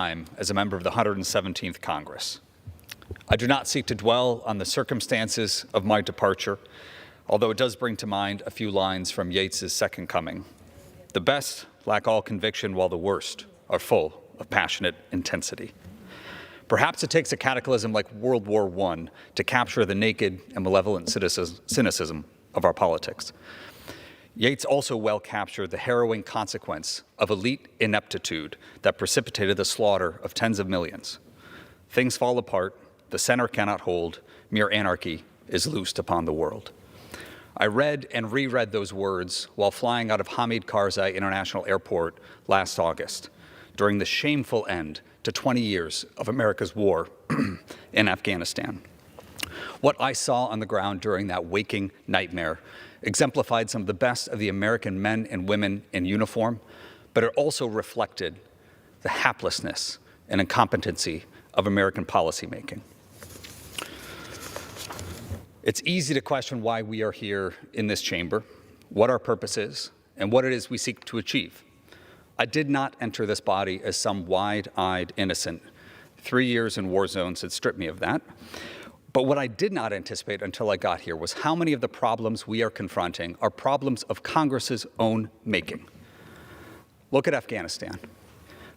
time as a member of the 117th Congress. I do not seek to dwell on the circumstances of my departure, although it does bring to mind a few lines from Yeats's Second Coming. The best lack all conviction, while the worst are full of passionate intensity. Perhaps it takes a cataclysm like World War I to capture the naked and malevolent cynicism of our politics. Yeats also well captured the harrowing consequence of elite ineptitude that precipitated the slaughter of tens of millions. Things fall apart, the center cannot hold, mere anarchy is loosed upon the world. I read and reread those words while flying out of Hamid Karzai International Airport last August, during the shameful end to 20 years of America's war in Afghanistan. What I saw on the ground during that waking nightmare exemplified some of the best of the American men and women in uniform, but it also reflected the haplessness and incompetency of American policymaking. It's easy to question why we are here in this chamber, what our purpose is, and what it is we seek to achieve. I did not enter this body as some wide-eyed innocent. 3 years in war zones had stripped me of that. But what I did not anticipate until I got here was how many of the problems we are confronting are problems of Congress's own making. Look at Afghanistan.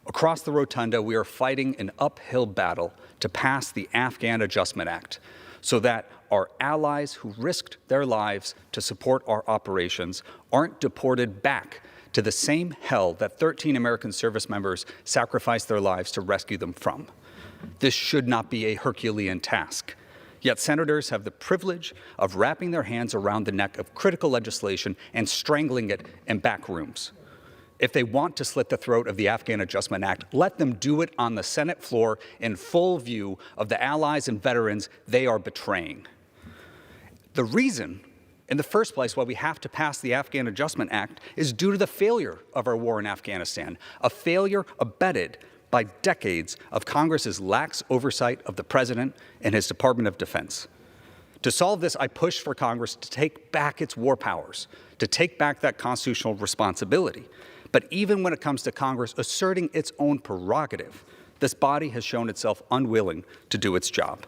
Across the rotunda, we are fighting an uphill battle to pass the Afghan Adjustment Act so that our allies who risked their lives to support our operations aren't deported back to the same hell that 13 American service members sacrificed their lives to rescue them from. This should not be a Herculean task. Yet senators have the privilege of wrapping their hands around the neck of critical legislation and strangling it in back rooms. If they want to slit the throat of the Afghan Adjustment Act, let them do it on the Senate floor in full view of the allies and veterans they are betraying. The reason, in the first place, why we have to pass the Afghan Adjustment Act is due to the failure of our war in Afghanistan, a failure abetted by decades of Congress's lax oversight of the President and his Department of Defense. To solve this, I push for Congress to take back its war powers, to take back that constitutional responsibility. But even when it comes to Congress asserting its own prerogative, this body has shown itself unwilling to do its job.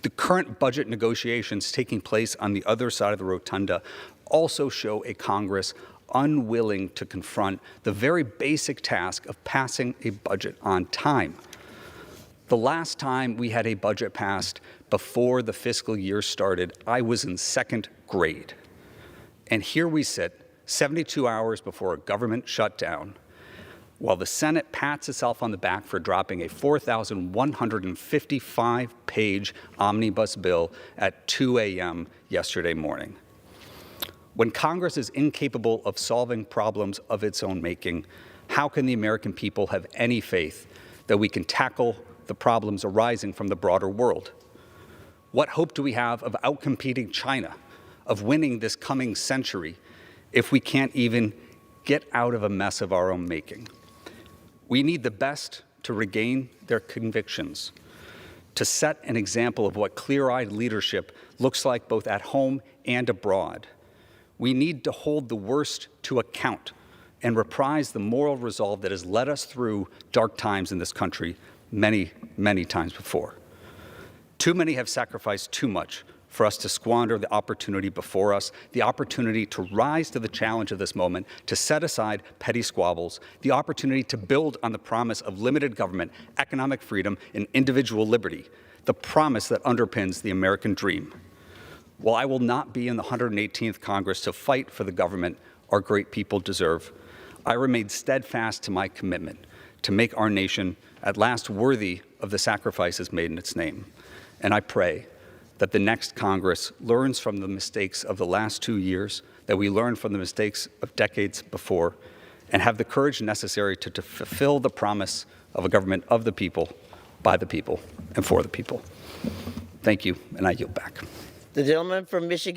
The current budget negotiations taking place on the other side of the rotunda also show a Congress unwilling to confront the very basic task of passing a budget on time. The last time we had a budget passed before the fiscal year started, I was in second grade. And here we sit, 72 hours before a government shutdown, while the Senate pats itself on the back for dropping a 4,155-page omnibus bill at 2 a.m. yesterday morning. When Congress is incapable of solving problems of its own making, how can the American people have any faith that we can tackle the problems arising from the broader world? What hope do we have of outcompeting China, of winning this coming century, if we can't even get out of a mess of our own making? We need the best to regain their convictions, to set an example of what clear-eyed leadership looks like both at home and abroad. We need to hold the worst to account and reprise the moral resolve that has led us through dark times in this country many, many times before. Too many have sacrificed too much for us to squander the opportunity before us, the opportunity to rise to the challenge of this moment, to set aside petty squabbles, the opportunity to build on the promise of limited government, economic freedom, and individual liberty, the promise that underpins the American dream. While I will not be in the 118th Congress to fight for the government our great people deserve, I remain steadfast to my commitment to make our nation at last worthy of the sacrifices made in its name. And I pray that the next Congress learns from the mistakes of the last 2 years, that we learn from the mistakes of decades before, and have the courage necessary to fulfill the promise of a government of the people, by the people, and for the people. Thank you, and I yield back. The gentleman from Michigan.